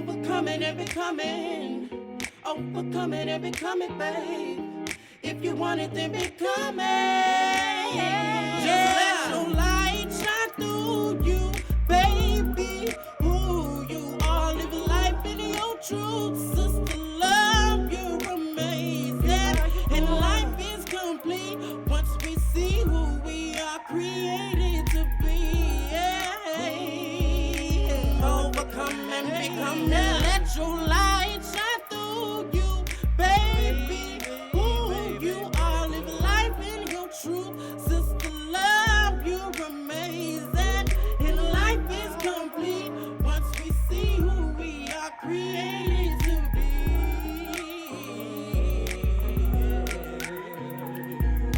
Overcoming and becoming. Overcoming and becoming, babe. If you want it, then become it. Just let your light shine through you, baby. Who you are, live life in your truth. Sister, love, you're amazing. And life is complete once we see who we are created to be. Overcome and become. Let your light shine through you, baby. Who you are, live life in your truth. Sister, love, you're amazing. And life is complete once we see who we are created to be.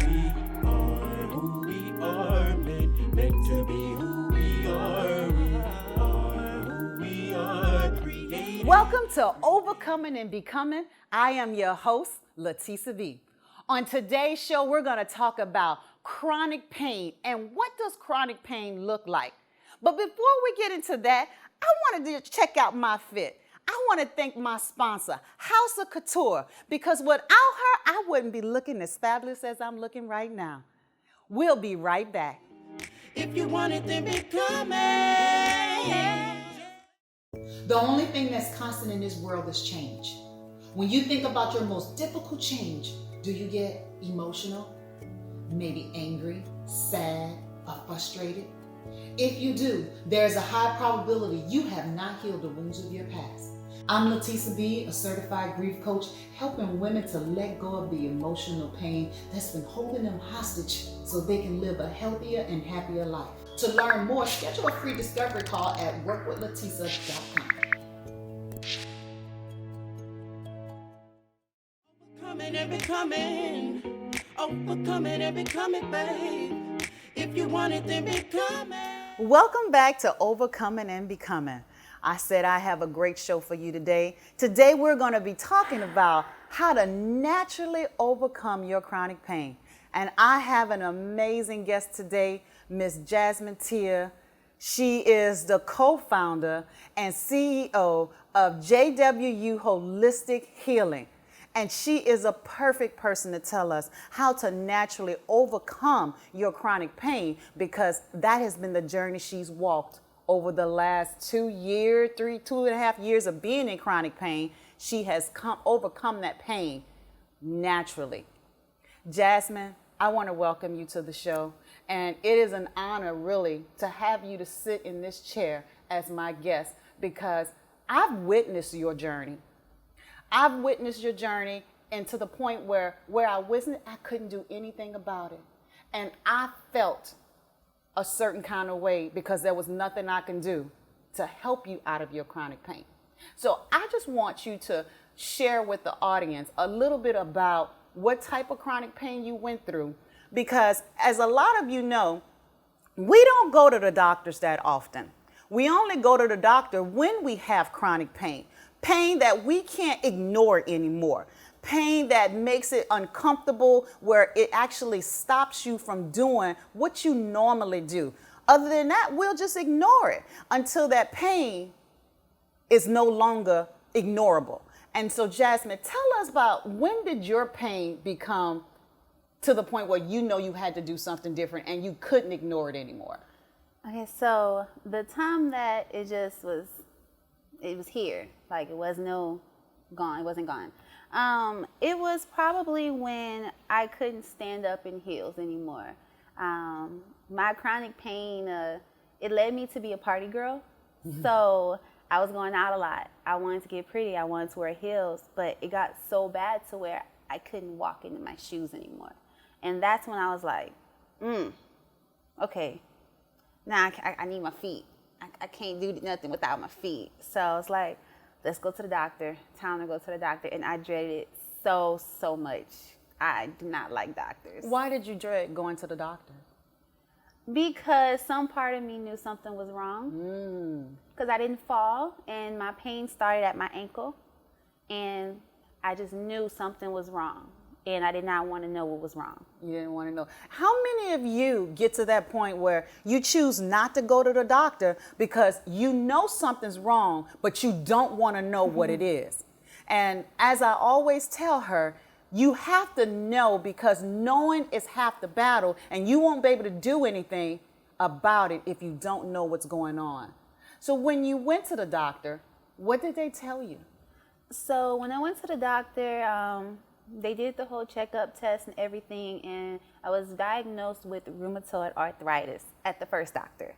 We are who we are, meant to be who we are. We are who we are, created. Welcome to Overcoming and Becoming. I am your host, Latisa V. On today's show, we're going to talk about chronic pain and what does chronic pain look like. But before we get into that, I wanted to check out my fit. I want to thank my sponsor, House of Couture, because without her, I wouldn't be looking as fabulous as I'm looking right now. We'll be right back. If you want it, then become it. The only thing that's constant in this world is change. When you think about your most difficult change, do you get emotional? Maybe angry, sad, or frustrated? If you do, there's a high probability you have not healed the wounds of your past. I'm Latisa B, a certified grief coach, helping women to let go of the emotional pain that's been holding them hostage so they can live a healthier and happier life. To learn more, schedule a free discovery call at workwithlatisa.com. Overcoming and becoming. Overcoming and becoming, babe. If you want it, then become it. Welcome back to Overcoming and Becoming. I said I have a great show for you today. Today we're going to be talking about how to naturally overcome your chronic pain. And I have an amazing guest today, Miss Jasmine Tia. She is the co-founder and CEO of JWU Holistic Healing. And she is a perfect person to tell us how to naturally overcome your chronic pain, because that has been the journey she's walked over the last 2 years, 2.5 years of being in chronic pain. She has overcome that pain naturally. Jasmine, I want to welcome you to the show. And it is an honor, really, to have you to sit in this chair as my guest, because I've witnessed your journey. I've witnessed your journey, and to the point where I wasn't, I couldn't do anything about it. And I felt a certain kind of way because there was nothing I can do to help you out of your chronic pain. So I just want you to share with the audience a little bit about what type of chronic pain you went through, because as a lot of you know, we don't go to the doctors that often. We only go to the doctor when we have chronic pain. Pain that we can't ignore anymore. Pain that makes it uncomfortable, where it actually stops you from doing what you normally do. Other than that, we'll just ignore it until that pain is no longer ignorable. And so, Jasmine, tell us about, when did your pain become to the point where you know you had to do something different and you couldn't ignore it anymore? Okay, so the time that it was here, like it wasn't gone. It was probably when I couldn't stand up in heels anymore. My chronic pain, it led me to be a party girl. Mm-hmm. So I was going out a lot. I wanted to get pretty. I wanted to wear heels, but it got so bad to where I couldn't walk into my shoes anymore. And that's when I was like, okay, now I need my feet. I can't do nothing without my feet. So I was like, let's go to the doctor. Time to go to the doctor. And I dreaded it so much. I do not like doctors. Why did you dread going to the doctor? Because some part of me knew something was wrong. Because I didn't fall, and my pain started at my ankle. And I just knew something was wrong. and I did not want to know what was wrong. You didn't want to know. How many of you get to that point where you choose not to go to the doctor because you know something's wrong, but you don't want to know what it is? And as I always tell her, you have to know, because knowing is half the battle, and you won't be able to do anything about it if you don't know what's going on. So when you went to the doctor, what did they tell you? So when I went to the doctor, they did the whole checkup test and everything, and I was diagnosed with rheumatoid arthritis at the first doctor.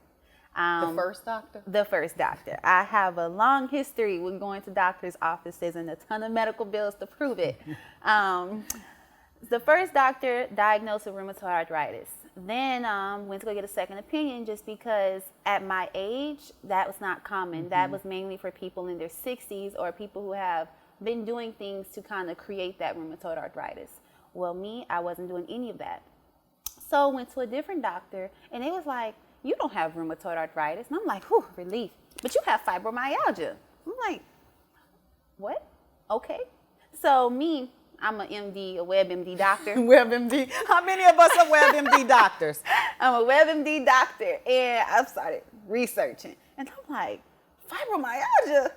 The first doctor? The first doctor. I have a long history with going to doctors' offices and a ton of medical bills to prove it. The first doctor diagnosed with rheumatoid arthritis. Then went to go get a second opinion, just because at my age, that was not common. That was mainly for people in their 60s or people who have been doing things to kind of create that rheumatoid arthritis. Well, me, I wasn't doing any of that. So went to a different doctor, and it was like, you don't have rheumatoid arthritis. And I'm like, whew, relief. But you have fibromyalgia. I'm like, what? Okay. So me, I'm an MD, a WebMD doctor. WebMD. How many of us are WebMD doctors? I'm a WebMD doctor, and I started researching. And I'm like, fibromyalgia?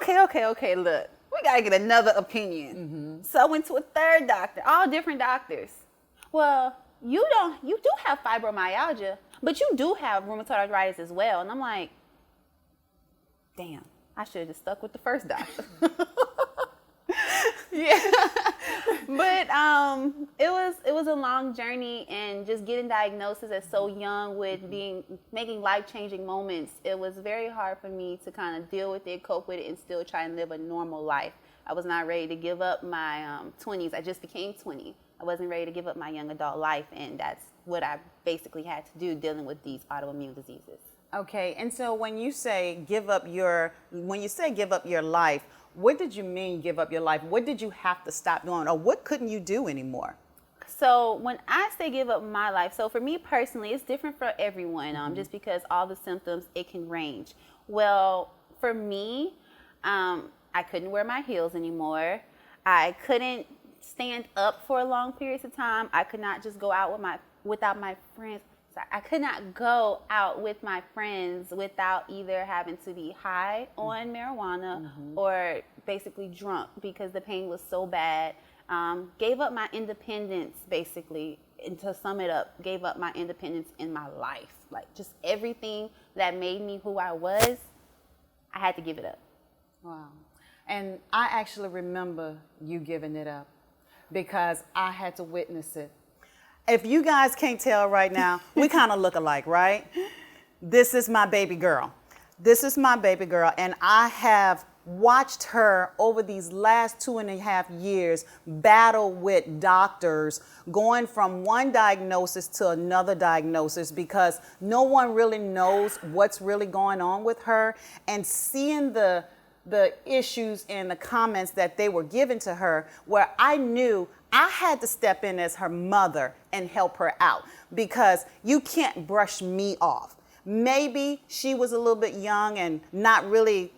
Okay, look. We got to get another opinion. So I went to a third doctor, all different doctors. Well, you do have fibromyalgia, but you do have rheumatoid arthritis as well. And I'm like, damn, I should have just stuck with the first doctor. Yeah. But it was a long journey, and just getting diagnosis at so young with making life-changing moments, it was very hard for me to kind of deal with it, cope with it, and still try and live a normal life. I was not ready to give up my 20s. I just became 20. I wasn't ready to give up my young adult life, and that's what I basically had to do, dealing with these autoimmune diseases. Okay, and so when you say give up your life, what did you mean give up your life? What did you have to stop doing, or what couldn't you do anymore? So when I say give up my life, so for me personally, it's different for everyone, just because all the symptoms, it can range. Well, for me, I couldn't wear my heels anymore. I couldn't stand up for long periods of time. I could not just go out without my friends. I could not go out with my friends without either having to be high on marijuana or basically drunk, because the pain was so bad. Gave up my independence, basically, and to sum it up, gave up my independence in my life. Like, just everything that made me who I was, I had to give it up. Wow. And I actually remember you giving it up, because I had to witness it. If you guys can't tell right now, we kind of look alike, right? This is my baby girl. This is my baby girl, and I have watched her over these last 2.5 years battle with doctors, going from one diagnosis to another diagnosis, because no one really knows what's really going on with her, and seeing the issues and the comments that they were given to her, where I knew I had to step in as her mother and help her out, because you can't brush me off. Maybe she was a little bit young and not really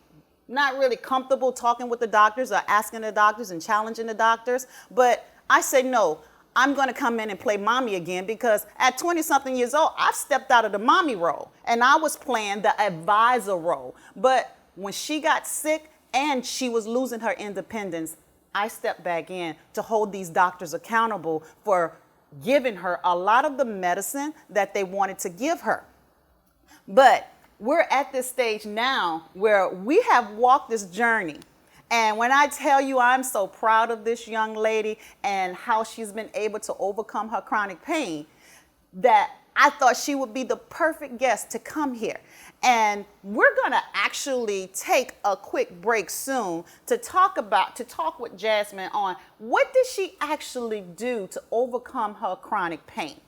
comfortable talking with the doctors or asking the doctors and challenging the doctors. But I said, no, I'm going to come in and play mommy again, because at 20-something years old, I've stepped out of the mommy role and I was playing the advisor role. But when she got sick and she was losing her independence, I stepped back in to hold these doctors accountable for giving her a lot of the medicine that they wanted to give her. But we're at this stage now where we have walked this journey. And when I tell you I'm so proud of this young lady and how she's been able to overcome her chronic pain, that I thought she would be the perfect guest to come here. And we're gonna actually take a quick break soon to talk with Jasmine on what did she actually do to overcome her chronic pain.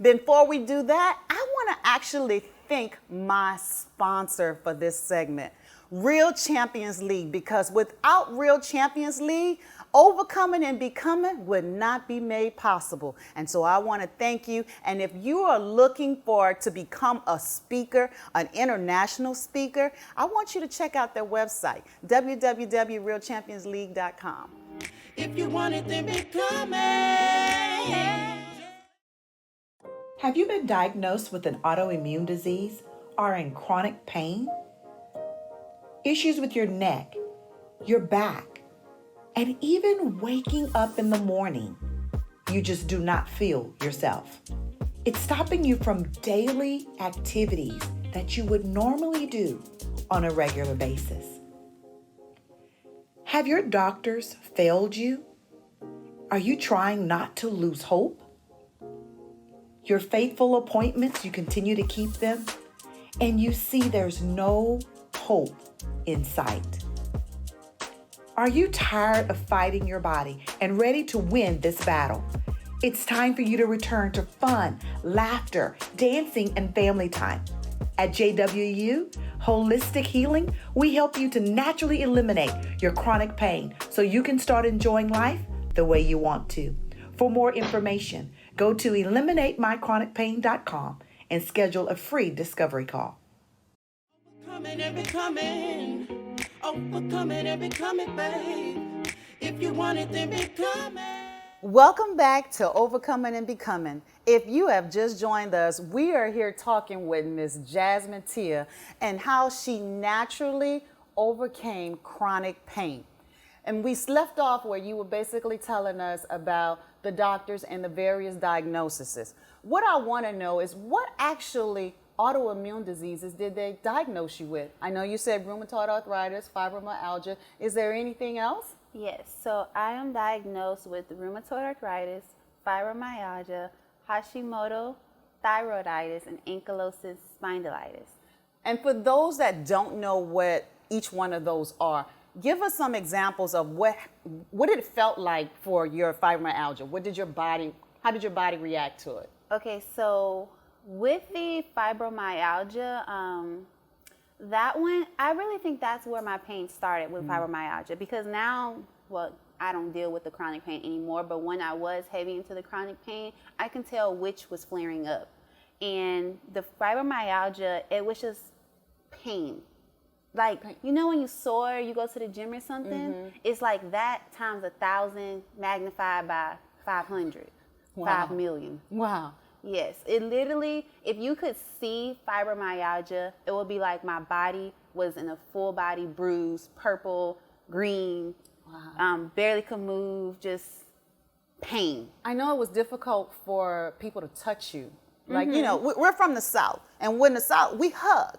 Before we do that, I wanna actually thank my sponsor for this segment, Real Champions League, because without Real Champions League, overcoming and becoming would not be made possible. And so I want to thank you. And if you are looking to become a speaker, an international speaker, I want you to check out their website, www.realchampionsleague.com. If you want it, then become it. Have you been diagnosed with an autoimmune disease or in chronic pain? Issues with your neck, your back, and even waking up in the morning, you just do not feel yourself. It's stopping you from daily activities that you would normally do on a regular basis. Have your doctors failed you? Are you trying not to lose hope? Your faithful appointments, you continue to keep them, and you see there's no hope in sight. Are you tired of fighting your body and ready to win this battle? It's time for you to return to fun, laughter, dancing, and family time. At JWU Holistic Healing, we help you to naturally eliminate your chronic pain so you can start enjoying life the way you want to. For more information, go to eliminatemychronicpain.com and schedule a free discovery call. Overcoming and becoming. Overcoming and becoming, babe. If you want it, then become it. Welcome back to Overcoming and Becoming. If you have just joined us, we are here talking with Miss Jasmine Tia and how she naturally overcame chronic pain. And we left off where you were basically telling us about the doctors and the various diagnoses. What I want to know is what actually autoimmune diseases did they diagnose you with? I know you said rheumatoid arthritis, fibromyalgia. Is there anything else? Yes, so I am diagnosed with rheumatoid arthritis, fibromyalgia, Hashimoto, thyroiditis, and ankylosing spondylitis. And for those that don't know what each one of those are, give us some examples of what it felt like for your fibromyalgia. How did your body react to it? Okay, so with the fibromyalgia, that one, I really think that's where my pain started with fibromyalgia, because now, well, I don't deal with the chronic pain anymore, but when I was heavy into the chronic pain, I can tell which was flaring up. And the fibromyalgia, it was just pain. Like, you know when you soar, you go to the gym or something? It's like that times 1,000 magnified by 500, Wow. 5 million. Wow. Yes, it literally, if you could see fibromyalgia, it would be like my body was in a full body bruise, purple, green, barely could move, just pain. I know it was difficult for people to touch you. Like, you know, we're from the South, and when the South, we hug.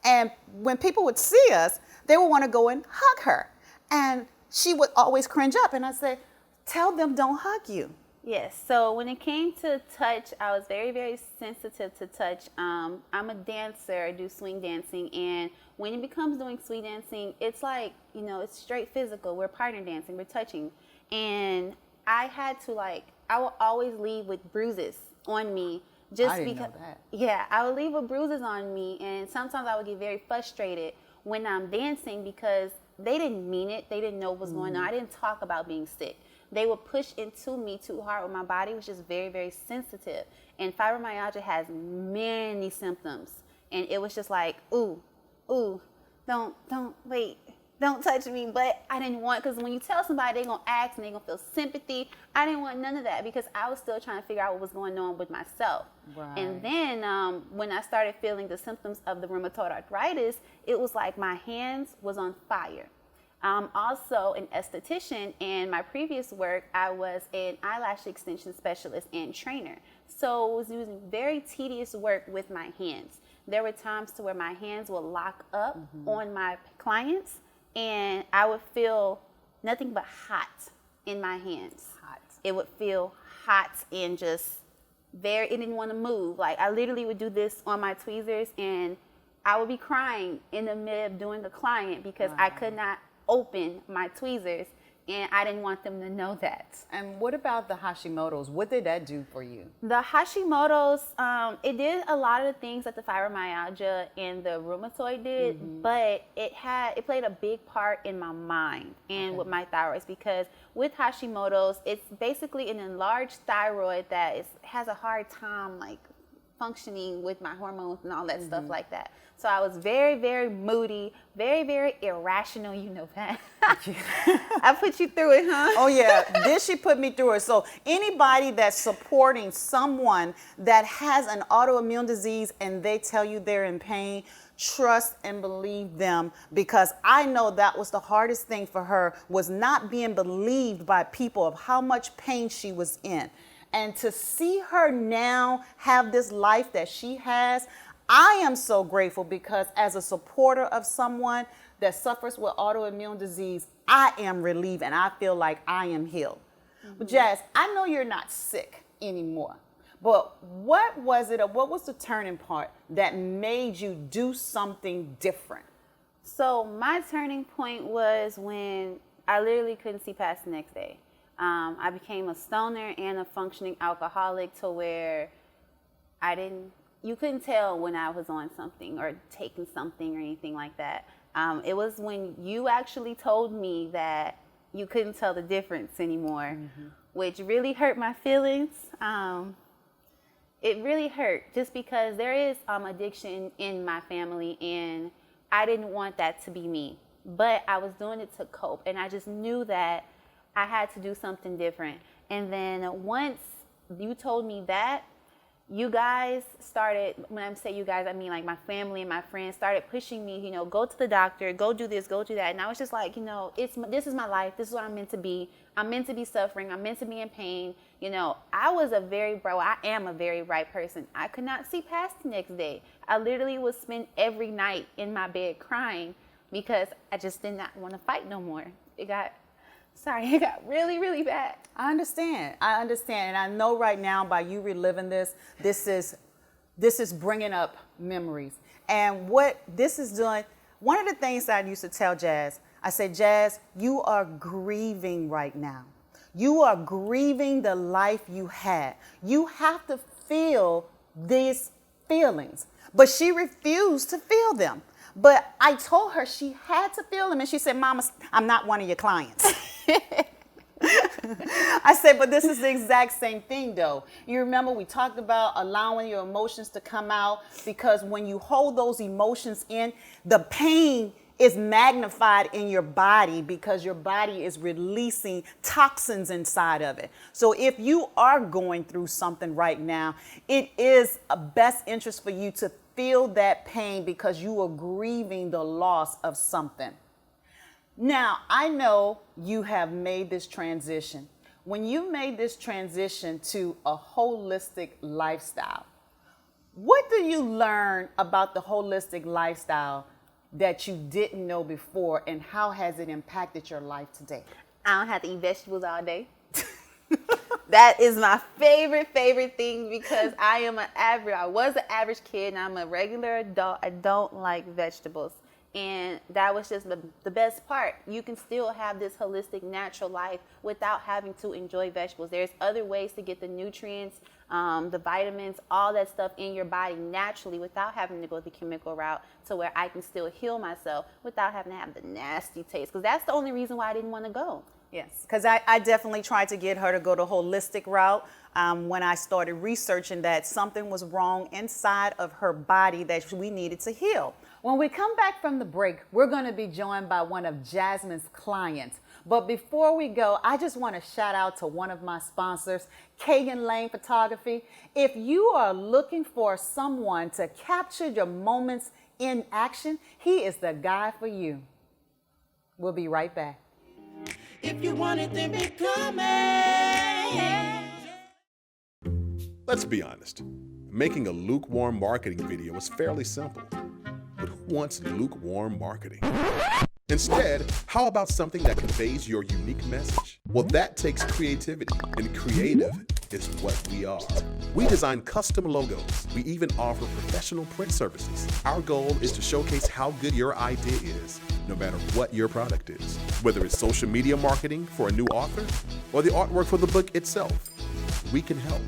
And when people would see us, they would want to go and hug her. And she would always cringe up, and I'd say, tell them don't hug you. Yes, so when it came to touch, I was very, very sensitive to touch. I'm a dancer, I do swing dancing, and when it becomes doing swing dancing, it's like, you know, it's straight physical. We're partner dancing, we're touching. And I had to I would always leave with bruises on me. I didn't know that. Yeah, I would leave with bruises on me, and sometimes I would get very frustrated when I'm dancing because they didn't mean it. They didn't know what was going on. I didn't talk about being sick. They would push into me too hard when my body was just very, very sensitive. And fibromyalgia has many symptoms. And it was just like, ooh, don't touch me. But I didn't want, because when you tell somebody, they're going to ask and they're going to feel sympathy. I didn't want none of that because I was still trying to figure out what was going on with myself. Right. And then when I started feeling the symptoms of the rheumatoid arthritis, it was like my hands was on fire. I'm also an esthetician. In my previous work, I was an eyelash extension specialist and trainer. So I was using very tedious work with my hands. There were times to where my hands would lock up on my clients, and I would feel nothing but hot in my hands. Hot. It would feel hot and just it didn't want to move. Like, I literally would do this on my tweezers, and I would be crying in the mid of doing a client because I could not open my tweezers, and I didn't want them to know that. And what about the Hashimoto's? What did that do for you? The Hashimoto's, it did a lot of the things that the fibromyalgia and the rheumatoid did, but it played a big part in my mind and with my thyroids, because with Hashimoto's, it's basically an enlarged thyroid that has a hard time functioning with my hormones and all that stuff like that. So I was very, very moody, very, very irrational. You know that. I put you through it, huh? Oh yeah, this she put me through it. So anybody that's supporting someone that has an autoimmune disease and they tell you they're in pain, trust and believe them, because I know that was the hardest thing for her, was not being believed by people of how much pain she was in. And to see her now have this life that she has, I am so grateful, because as a supporter of someone that suffers with autoimmune disease, I am relieved and I feel like I am healed. But Jazz, I know you're not sick anymore, but what was it, or what was the turning point that made you do something different? So my turning point was when I literally couldn't see past the next day. I became a stoner and a functioning alcoholic, to where you couldn't tell when I was on something or taking something or anything like that. It was when you actually told me that you couldn't tell the difference anymore, which really hurt my feelings. It really hurt, just because there is addiction in my family, and I didn't want that to be me. But I was doing it to cope, and I just knew that I had to do something different. And then once you told me that, you guys started, when I say you guys, I mean like my family and my friends started pushing me, you know, go to the doctor, go do this, go do that. And I was just like, you know, this is my life. This is what I'm meant to be. I'm meant to be suffering. I'm meant to be in pain. You know, I am a very bright person. I could not see past the next day. I literally would spend every night in my bed crying, because I just did not want to fight no more. It got really, really bad. I understand. And I know right now, by you reliving this is bringing up memories. And what this is doing, one of the things that I used to tell Jazz, I said, Jazz, you are grieving right now. You are grieving the life you had. You have to feel these feelings. But she refused to feel them. But I told her she had to feel them, and she said, Mama, I'm not one of your clients. I said, but this is the exact same thing, though. You remember we talked about allowing your emotions to come out, because when you hold those emotions in, the pain is magnified in your body, because your body is releasing toxins inside of it. So if you are going through something right now, it is a best interest for you to feel that pain, because you are grieving the loss of something. Now, I know you have made this transition. When you made this transition to a holistic lifestyle, what do you learn about the holistic lifestyle that you didn't know before, and how has it impacted your life today? I don't have to eat vegetables all day. That is my favorite thing, because I was an average kid, and I'm a regular adult. I don't like vegetables. And that was just the best part. You can still have this holistic, natural life without having to enjoy vegetables. There's other ways to get the nutrients, the vitamins, all that stuff in your body naturally, without having to go the chemical route, to where I can still heal myself without having to have the nasty taste. Because that's the only reason why I didn't want to go. Yes, because I definitely tried to get her to go the holistic route when I started researching that something was wrong inside of her body that we needed to heal. When we come back from the break, we're going to be joined by one of Jasmine's clients. But before we go, I just want to shout out to one of my sponsors, Kagan Lane Photography. If you are looking for someone to capture your moments in action, he is the guy for you. We'll be right back. If you want it, then become it. Let's be honest. Making a lukewarm marketing video is fairly simple. But who wants lukewarm marketing? Instead, how about something that conveys your unique message? Well, that takes creativity, and creative is what we are. We design custom logos. We even offer professional print services. Our goal is to showcase how good your idea is, no matter what your product is. Whether it's social media marketing for a new author or the artwork for the book itself, we can help.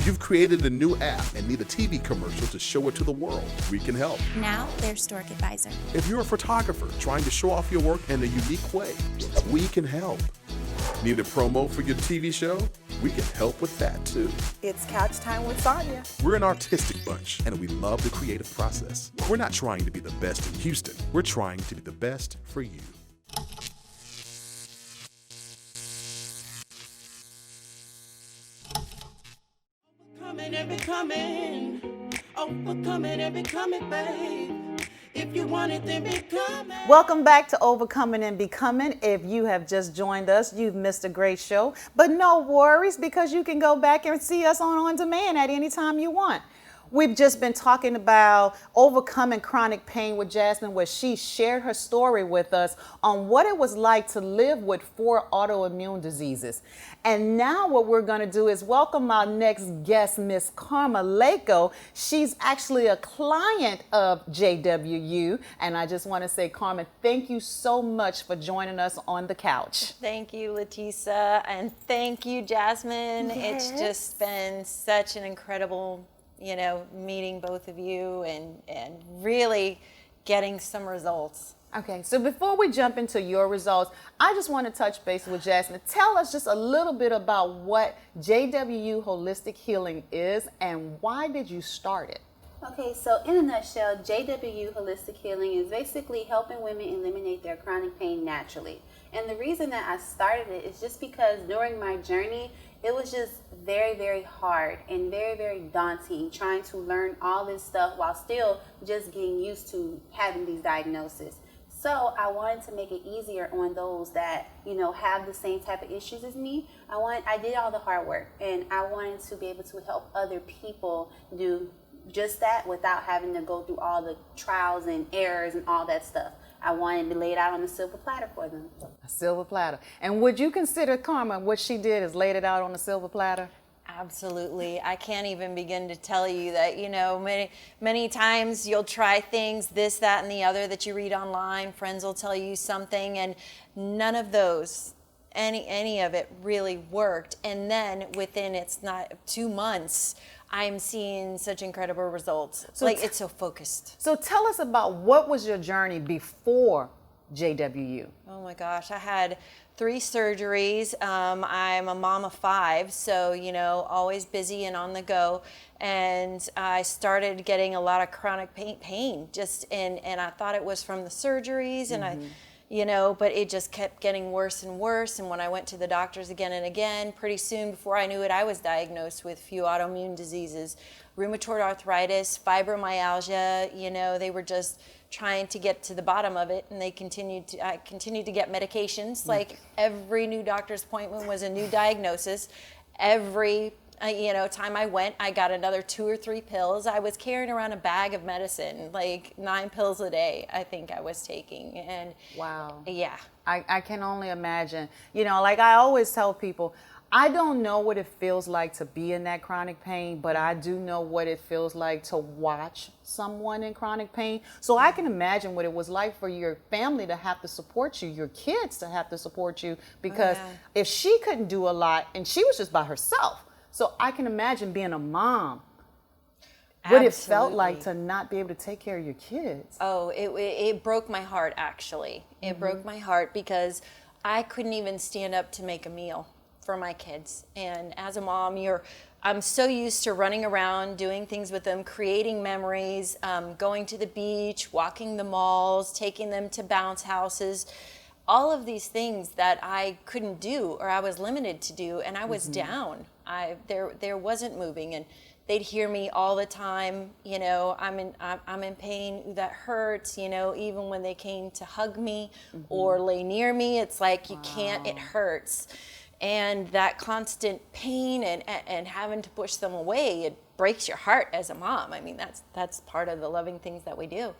You've created a new app and need a TV commercial to show it to the world, we can help. Now they're Stork Advisor. If you're a photographer trying to show off your work in a unique way, we can help. Need a promo for your TV show? we can help with that too. It's Couch Time with Sonia. We're an artistic bunch, and we love the creative process. We're not trying to be the best in Houston. We're trying to be the best for you. Coming and becoming, overcoming and becoming, babe. If you want it, then become it. Welcome back to Overcoming and Becoming. If you have just joined us, you've missed a great show, but no worries because you can go back and see us on demand at any time you want. We've just been talking about overcoming chronic pain with Jasmine, where she shared her story with us on what it was like to live with 4 autoimmune diseases. And now what we're going to do is welcome our next guest, Miss Karma Lako. She's actually a client of JWU. And I just want to say, Karma, thank you so much for joining us on the couch. Thank you, Letisa, and thank you, Jasmine. Yes. It's just been such an incredible, meeting both of you and really getting some results. Okay, so before we jump into your results, I just want to touch base with Jasmine. Tell us just a little bit about what JWU Holistic Healing is and why did you start it? Okay, so in a nutshell, JWU Holistic Healing is basically helping women eliminate their chronic pain naturally. And the reason that I started it is just because during my journey, it was just very, very hard and very, very daunting trying to learn all this stuff while still just getting used to having these diagnoses. So I wanted to make it easier on those that, have the same type of issues as me. I did all the hard work, and I wanted to be able to help other people do just that without having to go through all the trials and errors and all that stuff. I wanted to lay it out on a silver platter for them. A silver platter. And would you consider Karma, what she did is laid it out on a silver platter? Absolutely. I can't even begin to tell you that, many times you'll try things, this, that, and the other that you read online. Friends will tell you something, and none of those, any of it really worked. And then within, it's not 2 months, I'm seeing such incredible results. So it's so focused. So tell us about what was your journey before JWU? Oh my gosh, I had 3 surgeries. I'm a mom of 5, so, always busy and on the go. And I started getting a lot of chronic pain and I thought it was from the surgeries and but it just kept getting worse and worse. And when I went to the doctors again and again, pretty soon before I knew it, I was diagnosed with a few autoimmune diseases, rheumatoid arthritis, fibromyalgia. They were just trying to get to the bottom of it, and I continued to get medications. Like every new doctor's appointment was a new diagnosis. Every time I went, I got another 2 or 3 pills. I was carrying around a bag of medicine, like 9 pills a day, I think I was taking. And wow. Yeah. I can only imagine. Like I always tell people, I don't know what it feels like to be in that chronic pain, but I do know what it feels like to watch someone in chronic pain. So I can imagine what it was like for your family to have to support you, your kids to have to support you, because if she couldn't do a lot and she was just by herself. So I can imagine being a mom, what it felt like to not be able to take care of your kids. Oh, it broke my heart, actually. It broke my heart because I couldn't even stand up to make a meal for my kids. And as a mom, I'm so used to running around, doing things with them, creating memories, going to the beach, walking the malls, taking them to bounce houses, all of these things that I couldn't do or I was limited to do, and I was down. There wasn't moving, and they'd hear me all the time. I'm in pain. Ooh, that hurts. Even when they came to hug me or lay near me, it's like you can't. It hurts, and that constant pain and having to push them away, it breaks your heart as a mom. I mean, that's part of the loving things that we do.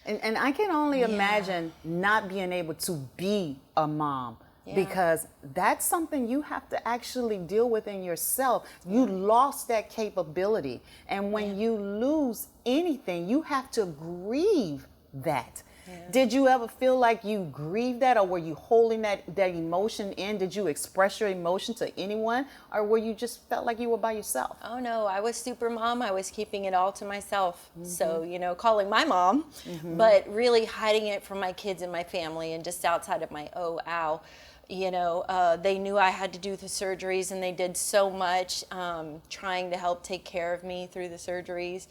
And I can only imagine not being able to be a mom, because that's something you have to actually deal with in yourself. You lost that capability. And when you lose anything, you have to grieve that. Did you ever feel like you grieved that, or were you holding that emotion in? Did you express your emotion to anyone, or were you just felt like you were by yourself? Oh no, I was super mom. I was keeping it all to myself. So, calling my mom, but really hiding it from my kids and my family and just outside of my You know, they knew I had to do the surgeries, and they did so much trying to help take care of me through the surgeries.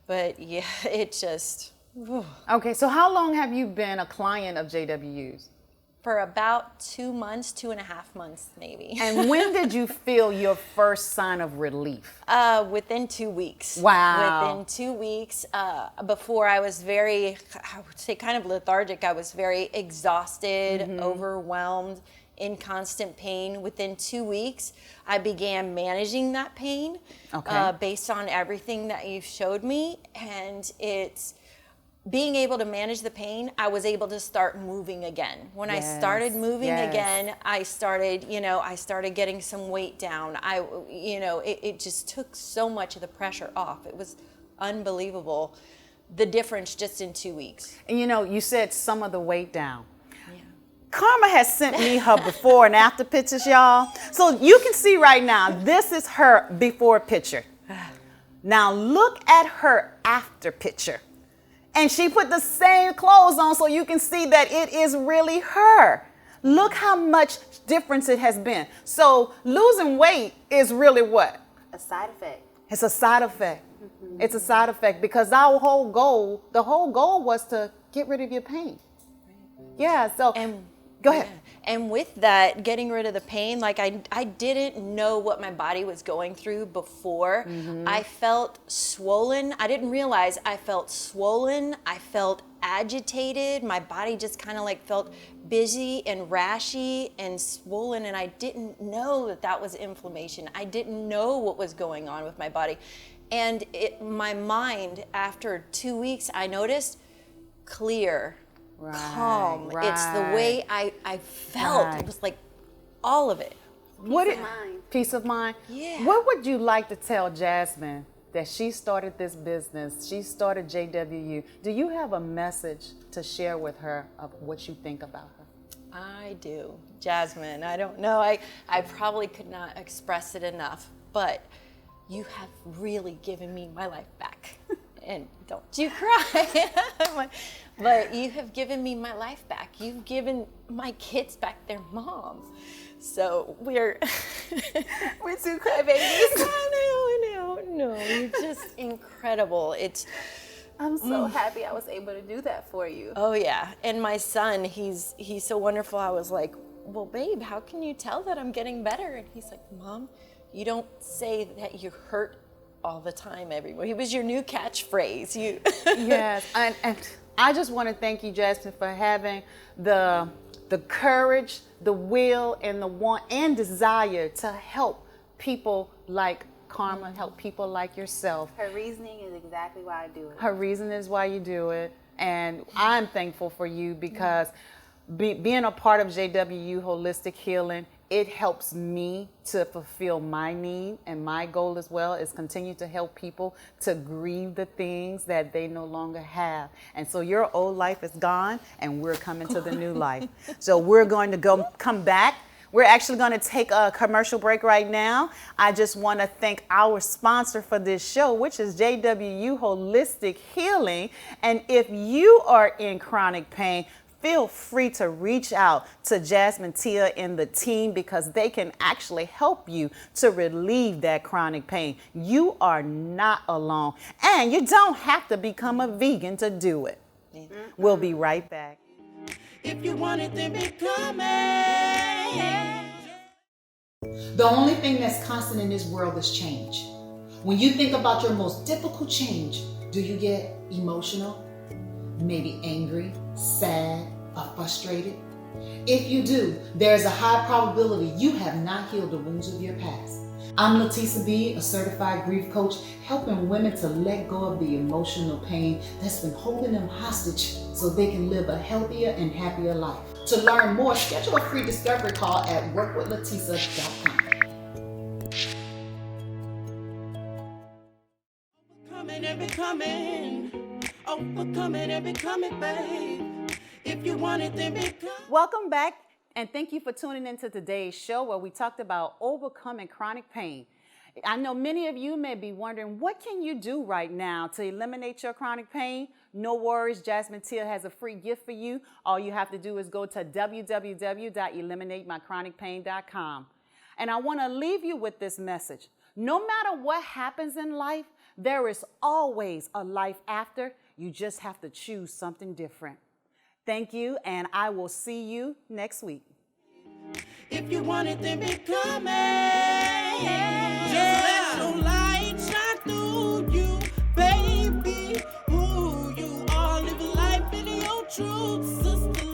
But yeah, it just... Okay, so how long have you been a client of JWU's? For about 2 months, 2.5 months, maybe. And when did you feel your first sign of relief? Within 2 weeks. Wow. Within 2 weeks. Before I was very, I would say kind of lethargic. I was very exhausted, overwhelmed, in constant pain. Within 2 weeks, I began managing that pain based on everything that you showed me. And it's being able to manage the pain, I was able to start moving again. When I started moving again, I started, I started getting some weight down. It just took so much of the pressure off. It was unbelievable, the difference just in 2 weeks. And you said some of the weight down. Karma has sent me her before and after pictures, y'all. So you can see right now, this is her before picture. Now look at her after picture. And she put the same clothes on so you can see that it is really her. Look how much difference it has been. So losing weight is really what? A side effect. It's a side effect. It's a side effect because the whole goal was to get rid of your pain. Yeah, so go ahead. Yeah. And with that, getting rid of the pain, like I didn't know what my body was going through before. I felt swollen. I didn't realize I felt swollen. I felt agitated. My body just kind of like felt busy and rashy and swollen. And I didn't know that that was inflammation. I didn't know what was going on with my body. And my mind, after 2 weeks, I noticed clear. Calm. It's the way I felt. It was like all of it. Peace of mind. Yeah. What would you like to tell Jasmine that she started this business? She started JWU. Do you have a message to share with her of what you think about her? I do. Jasmine, I don't know. I probably could not express it enough, but you have really given me my life back. And don't you cry. But you have given me my life back. You've given my kids back their mom. So we're two crybabies. No, you're just incredible. I'm so happy I was able to do that for you. Oh yeah, and my son, he's so wonderful. I was like, well, babe, how can you tell that I'm getting better? And he's like, Mom, you don't say that you hurt all the time everywhere. He was your new catchphrase. Yes, and I just want to thank you, Jasmine, for having the courage, the will, and the want and desire to help people like Karma, help people like yourself. Her reasoning is exactly why I do it. Her reason is why you do it, and I'm thankful for you because being a part of JWU Holistic Healing, it helps me to fulfill my need, and my goal as well is continue to help people to grieve the things that they no longer have. And so your old life is gone and we're coming to the new life. So we're going to come back. We're actually going to take a commercial break right now. I just want to thank our sponsor for this show, which is JWU Holistic Healing. And if you are in chronic pain, feel free to reach out to Jasmine, Tia, and the team because they can actually help you to relieve that chronic pain. You are not alone, and you don't have to become a vegan to do it. We'll be right back. If you want it, then become it. The only thing that's constant in this world is change. When you think about your most difficult change, do you get emotional? Maybe angry, sad, or frustrated? If you do, there's a high probability you have not healed the wounds of your past. I'm Latisa B, a certified grief coach, helping women to let go of the emotional pain that's been holding them hostage so they can live a healthier and happier life. To learn more, schedule a free discovery call at workwithlatisa.com. Overcoming and becoming. Overcoming and becoming, babe. If you want it, then become. Welcome back, and thank you for tuning into today's show where we talked about overcoming chronic pain. I know many of you may be wondering, what can you do right now to eliminate your chronic pain? No worries, Jasmine Teal has a free gift for you. All you have to do is go to www.eliminatemychronicpain.com. And I want to leave you with this message. No matter what happens in life, there is always a life after. You just have to choose something different. Thank you, and I will see you next week. If you want it, then become it. Just let your light shine through you, baby. Who you are, live life in your truth, sister.